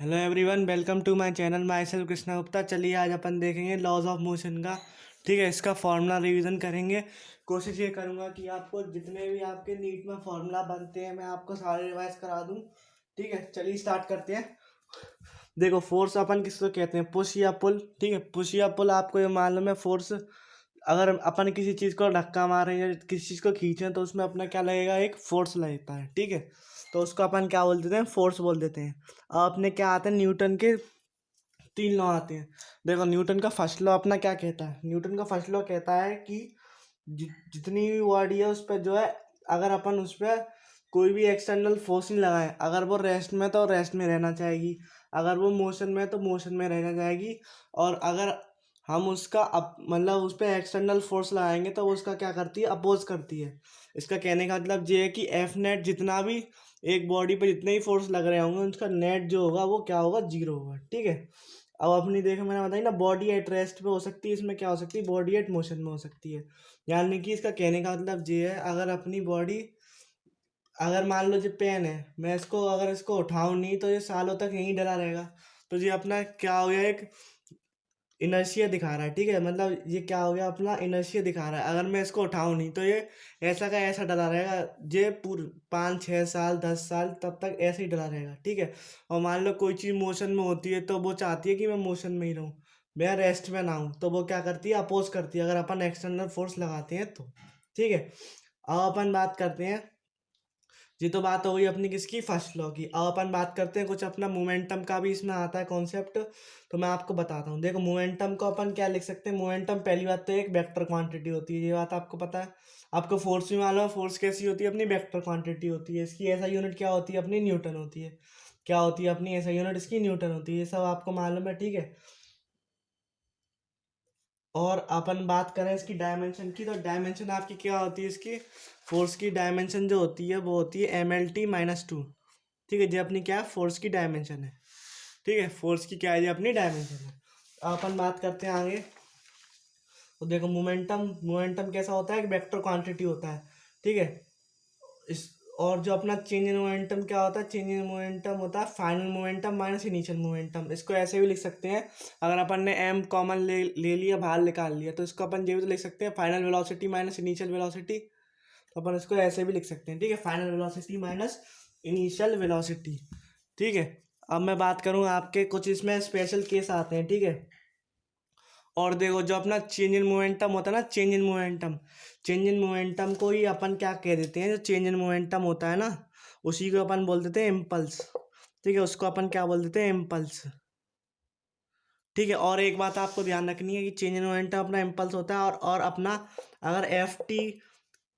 Hello everyone, welcome to my channel. Myself Krishna Gupta. चलिए आज अपन देखेंगे लॉज ऑफ मोशन का। ठीक है, इसका फॉर्मूला रिवीजन करेंगे। कोशिश ये करूंगा कि आपको जितने भी आपके नीट में फॉर्मूला बनते हैं मैं आपको सारे रिवाइज करा दूं। ठीक है, चलिए स्टार्ट करते हैं। देखो, फोर्स अपन किसको कहते हैं? पुश या पुल। ठीक है, पुश या पुल आपको ये मालूम है। फोर्स अगर अपन किसी चीज़ को धक्का मारें या किसी चीज़ को खींचें तो उसमें अपना क्या लगेगा? एक फोर्स लगता है। ठीक है, तो उसको अपन क्या बोल देते हैं? फोर्स बोल देते हैं। अब अपने क्या आते हैं? न्यूटन के 3 लॉ आते हैं। देखो, न्यूटन का फर्स्ट लॉ अपना क्या कहता है? न्यूटन का फर्स्ट लॉ कहता है कि जितनी भी बॉडी है उस पर जो है, अगर अपन उस पर कोई भी एक्सटर्नल फोर्स नहीं लगाए, अगर वो रेस्ट में तो रेस्ट में रहना चाहेगी, अगर वो मोशन में तो मोशन में रहना चाहेगी। और अगर हम उसका मतलब उस पर एक्सटर्नल फोर्स लगाएंगे तो वो उसका क्या करती है? अपोज करती है। इसका कहने का मतलब ये है कि एफ नेट, जितना भी एक बॉडी पे जितने ही फोर्स लग रहे होंगे उसका नेट जो होगा वो क्या होगा? जीरो होगा। ठीक है, अब अपनी देखो, मैंने बताई ना, बॉडी एट रेस्ट पे हो सकती है, इसमें क्या हो सकती है? बॉडी एट मोशन में हो सकती है। यानी कि इसका कहने का मतलब ये है, अगर अपनी बॉडी, अगर मान लो जो पेन है, मैं इसको अगर इसको उठाऊं नहीं तो ये सालों तक यहीं डला रहेगा। तो ये अपना क्या हो गया? एक इनर्शिया दिखा रहा है। ठीक है, मतलब ये क्या हो गया? अपना इनर्शिया दिखा रहा है। अगर मैं इसको उठाऊं नहीं तो ये ऐसा का ऐसा डला रहेगा। ये पूरे 5 6 साल 10 साल तब तक ऐसे ही डला रहेगा। ठीक है, और मान लो कोई चीज़ मोशन में होती है तो वो चाहती है कि मैं मोशन में ही रहूं, मैं रेस्ट में ना हूं, तो वो क्या करती है? अपोज करती है, अगर अपन एक्सटर्नल फोर्स लगाते हैं तो। ठीक है, अब अपन बात करते हैं। ये तो बात हो गई अपनी किसकी? फर्स्ट लॉ की। अब अपन बात करते हैं कुछ अपना मोमेंटम का भी इसमें आता है कॉन्सेप्ट। तो मैं आपको बताता हूँ। देखो, मोमेंटम को अपन क्या लिख सकते हैं? मोमेंटम पहली बात तो एक वेक्टर क्वांटिटी होती है, ये बात आपको पता है। आपको फोर्स भी मालूम है, फोर्स कैसी होती है? अपनी वेक्टर क्वांटिटी होती है। इसकी ऐसा यूनिट क्या होती है? अपनी न्यूटन होती है। क्या होती है अपनी ऐसा यूनिट? इसकी न्यूटन होती है। ये सब आपको मालूम है। ठीक है, और अपन बात करें इसकी डायमेंशन की, तो डायमेंशन आपकी क्या होती है? इसकी फोर्स की डायमेंशन जो होती है वो होती है mlt-2। ठीक है, ये अपनी क्या है? फोर्स की डायमेंशन है। ठीक है, फोर्स की क्या है? ये अपनी डायमेंशन है। अब अपन बात करते हैं आगे। तो देखो, मोमेंटम, मोमेंटम कैसा होता है? एक वेक्टर क्वांटिटी होता है। ठीक है, इस और जो अपना चेंज इन मोमेंटम क्या होता है? चेंज इन मोमेंटम होता है final momentum minus initial momentum. इसको ऐसे भी लिख सकते हैं, अगर अपन ने एम कॉमन ले लिया, बाहर निकाल लिया, तो इसको अपन ये भी तो लिख सकते हैं, final velocity minus initial velocity. तो अपन इसको ऐसे भी लिख सकते हैं। ठीक है, final velocity minus initial velocity. ठीक है, अब मैं बात करूँ, आपके कुछ इसमें स्पेशल केस आते हैं। ठीक है, और देखो, जो अपना चेंज इन मोमेंटम होता है ना, change in momentum, change in momentum को ही अपन क्या कह देते हैं? जो चेंज इन मोमेंटम होता है ना, उसी को अपन बोल देते हैं इम्पल्स। ठीक है, उसको अपन क्या बोल देते हैं? इम्पल्स। ठीक है, और एक बात आपको ध्यान रखनी है कि चेंज इन मोमेंटम अपना इम्पल्स होता है, और अपना अगर एफ टी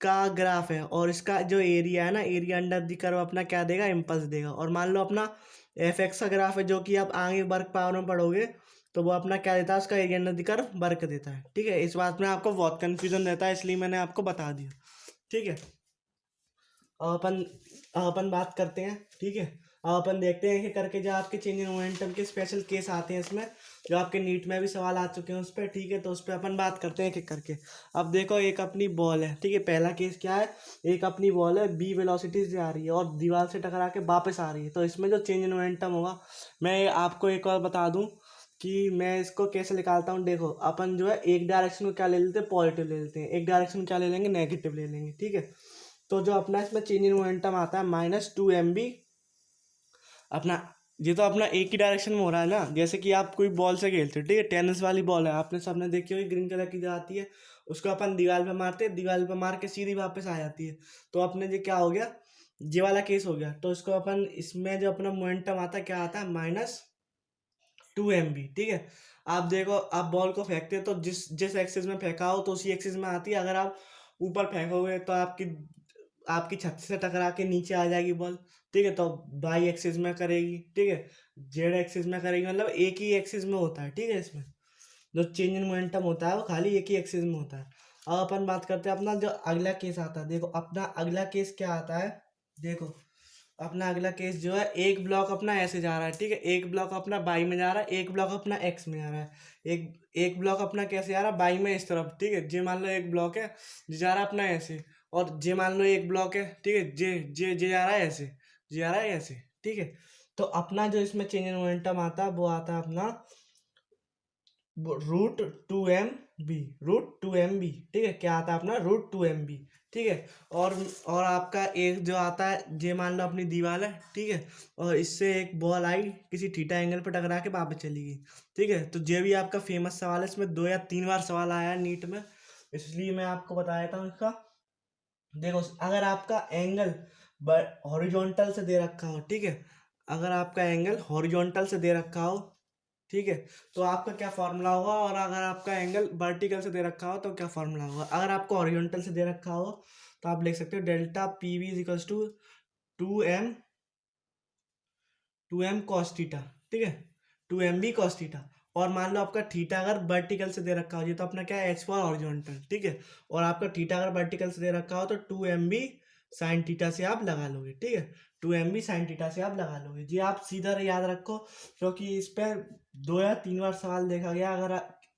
का ग्राफ है और इसका जो एरिया है ना, एरिया अंडर द कर्व अपना क्या देगा? इम्पल्स देगा। और मान लो अपना एफ एक्स का ग्राफ है, जो कि आप आगे वर्क पावर में पढ़ोगे, तो वो अपना क्या देता है? उसका area under the curve work देता है। ठीक है, इस बात में आपको बहुत कंफ्यूजन रहता है, इसलिए मैंने आपको बता दिया। ठीक है, अब अपन बात करते हैं। ठीक है, अब अपन देखते हैं कि करके जो आपके चेंज इन मोमेंटम के स्पेशल केस आते हैं इसमें, जो आपके नीट में भी सवाल आ चुके हैं उस पर। ठीक है, तो उस पर अपन बात करते हैं एक करके। अब देखो, एक अपनी बॉल है। ठीक है, पहला केस क्या है? एक अपनी बॉल है, बी वेलोसिटी से आ रही है और दीवार से टकरा के वापस आ रही है। तो इसमें जो चेंज इन मोमेंटम होगा, मैं आपको एक और बता दूं कि मैं इसको कैसे निकालता हूँ। देखो, अपन जो है एक डायरेक्शन में क्या ले लेते हैं? पॉजिटिव ले लेते हैं। एक डायरेक्शन में क्या ले लेंगे? नेगेटिव ले लेंगे। ठीक है, तो जो अपना इसमें चेंज इन मोमेंटम आता है -2 mb अपना, ये तो अपना एक ही डायरेक्शन में हो रहा है ना। जैसे कि आप कोई बॉल से खेलते हो, ठीक है, टेनिस वाली बॉल है, आपने सबने देखी होगी, ग्रीन कलर की जो आती है, उसको अपन दीवार पे मारते हैं, दीवार पे मार के सीधी वापस आ जाती है। तो अपने ये क्या हो गया? ये वाला केस हो गया। तो इसको अपन, इसमें जो अपना मोमेंटम आता है क्या आता है? -2 mb। ठीक है, आप देखो, आप बॉल को फेंकते हो तो जिस जिस एक्सिस में फेंका हो तो उसी एक्सिस में आती है। अगर आप ऊपर फेंकोगे तो आपकी आपकी छत से टकरा के नीचे आ जाएगी बॉल। ठीक है, तो बाई एक्सिस में करेगी। ठीक है, जेड एक्सिस में करेगी, मतलब एक ही एक्सिस में होता है। ठीक है, इसमें जो चेंज इन मोमेंटम होता है वो खाली एक ही एक्सिस में होता है। अब अपन बात करते हैं अपना जो अगला केस आता है। देखो, अपना अगला केस क्या आता है? देखो, अपना अगला केस जो है, एक ब्लॉक अपना ऐसे जा रहा है। ठीक है, एक ब्लॉक अपना बाई में जा रहा है, एक ब्लॉक अपना एक्स में जा रहा है। एक एक ब्लॉक अपना कैसे जा रहा है? बाई में, इस तरफ। ठीक है, जे मान लो एक ब्लॉक है, जे जा रहा है अपना ऐसे, और जे मान लो एक ब्लॉक है। ठीक है, जे जे जे जा रहा है ऐसे, जे जा रहा है ऐसे। ठीक है, तो अपना जो इसमें चेंज इन मोमेंटम आता है वो आता है अपना रूट 2 m बी। ठीक है, क्या आता है अपना रूट 2 m बी। ठीक है, और आपका एक जो आता है, ये मान लो अपनी दीवार है। ठीक है, और इससे एक बॉल आई, किसी थीटा एंगल पर टकरा के वापस चली गई। ठीक है, तो ये भी आपका फेमस सवाल है, इसमें 2 या 3 बार सवाल आया है नीट में, इसलिए मैं आपको बता देता हूँ इसका। देखो, अगर आपका एंगल हॉरिजॉन्टल से दे रखा हो, ठीक है, अगर आपका एंगल हॉरिजॉन्टल से दे रखा हो, ठीक है, तो आपका क्या फॉर्मूला होगा, और अगर आपका एंगल वर्टिकल से दे रखा हो तो क्या फॉर्मूला होगा। अगर आपको हॉरिजॉन्टल से दे रखा हो तो आप लिख सकते हो delta P V equals to two M cos theta. ठीक है, 2 m b कॉस थीटा। और मान लो आपका थीटा अगर वर्टिकल से दे रखा हो, ये तो अपना क्या है, एच फॉर हॉरिजॉन्टल। ठीक है, और आपका थीटा अगर वर्टिकल से दे रखा हो तो 2 m b साइन थीटा से आप लगा लोगे। ठीक है, 2 m b साइन थीटा से आप लगा लोगे जी। आप सीधा याद रखो, क्योंकि इस पर 2 या 3 बार सवाल देखा गया। अगर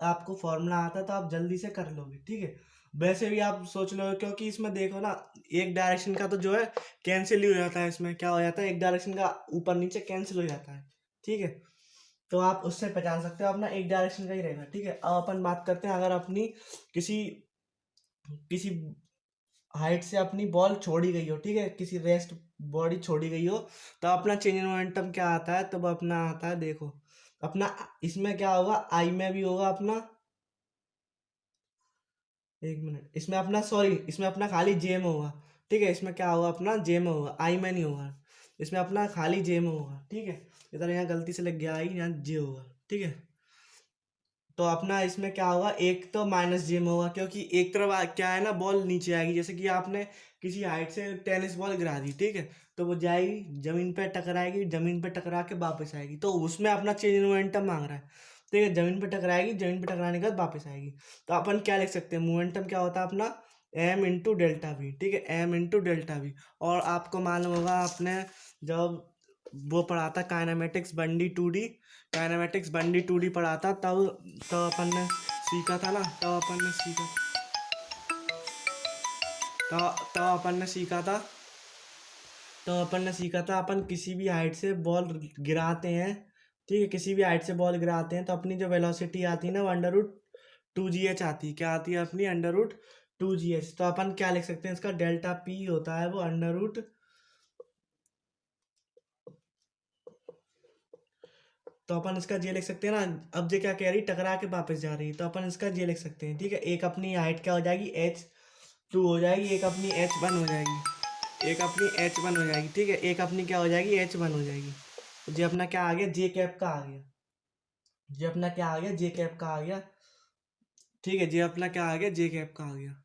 आपको फॉर्मूला आता है तो आप जल्दी से कर लोगे। ठीक है, वैसे भी आप सोच लो, क्योंकि इसमें देखो ना, एक डायरेक्शन का तो जो है कैंसिल ही हो जाता है। इसमें क्या हो जाता है, एक डायरेक्शन का ऊपर नीचे कैंसिल हो जाता है। ठीक है, तो आप उससे पहचान सकते हो अपना एक डायरेक्शन का ही रहेगा। ठीक है, अब अपन बात करते हैं, अगर अपनी किसी किसी हाइट से अपनी बॉल छोड़ी गई हो, ठीक है, किसी रेस्ट बॉडी छोड़ी गई हो, तो अपना चेंज इन मोमेंटम क्या आता है, तो वो अपना आता है, देखो अपना इसमें क्या होगा, आई में भी होगा अपना, एक मिनट, इसमें अपना, सॉरी, इसमें अपना खाली जे में होगा। ठीक है, इसमें क्या होगा, अपना जे में होगा, आई में नहीं होगा। इसमें अपना खाली जे में होगा। ठीक है, इधर यहाँ गलती से लग गया आई, यहाँ जे होगा। ठीक है, तो अपना इसमें क्या होगा, एक तो माइनस जे में होगा, क्योंकि एक तरफ क्या है ना, बॉल नीचे आएगी। जैसे कि आपने किसी हाइट से टेनिस बॉल गिरा दी, ठीक है, तो वो जाएगी जमीन पे टकराएगी, जमीन पे टकरा के वापस आएगी, तो उसमें अपना चेंज इन मोमेंटम मांग रहा है। ठीक है, जमीन पे टकराएगी, जमीन पे टकराने के बाद वापस आएगी। तो अपन क्या लिख सकते हैं, मोमेंटम क्या होता है अपना, एम इंटू डेल्टा वी। ठीक है, एम इंटू डेल्टा वी। और आपको मालूम होगा, आपने जब वो पढ़ा था kinematics 1D 2D, kinematics 1D 2D पढ़ा था, तब अपन ने सीखा था ना, तब अपन ने सीखा था, अपन किसी भी हाइट से बॉल गिराते हैं। ठीक है, किसी भी हाइट से बॉल गिराते हैं तो अपनी जो वेलोसिटी आती है ना, वो अंडर रूट 2gh आती है। क्या आती है अपनी, अंडर रूट 2gh। तो अपन क्या लिख सकते हैं, इसका डेल्टा पी होता है वो अंडर रूट, तो अपन इसका जे लिख सकते हैं ना। अब जे क्या कह रही, टकरा के वापस जा रही है, तो अपन इसका जे लिख सकते हैं। ठीक है, एक अपनी हाइट क्या हो जाएगी, h2 हो जाएगी, एक अपनी h1 हो जाएगी, ठीक है, एक अपनी क्या हो जाएगी, h1 हो जाएगी। तो जे अपना क्या आ गया, जे कैप का आ गया, जे अपना क्या आ गया, जे कैप का आ गया। ठीक है, जे अपना क्या आ गया, जे कैप का आ गया।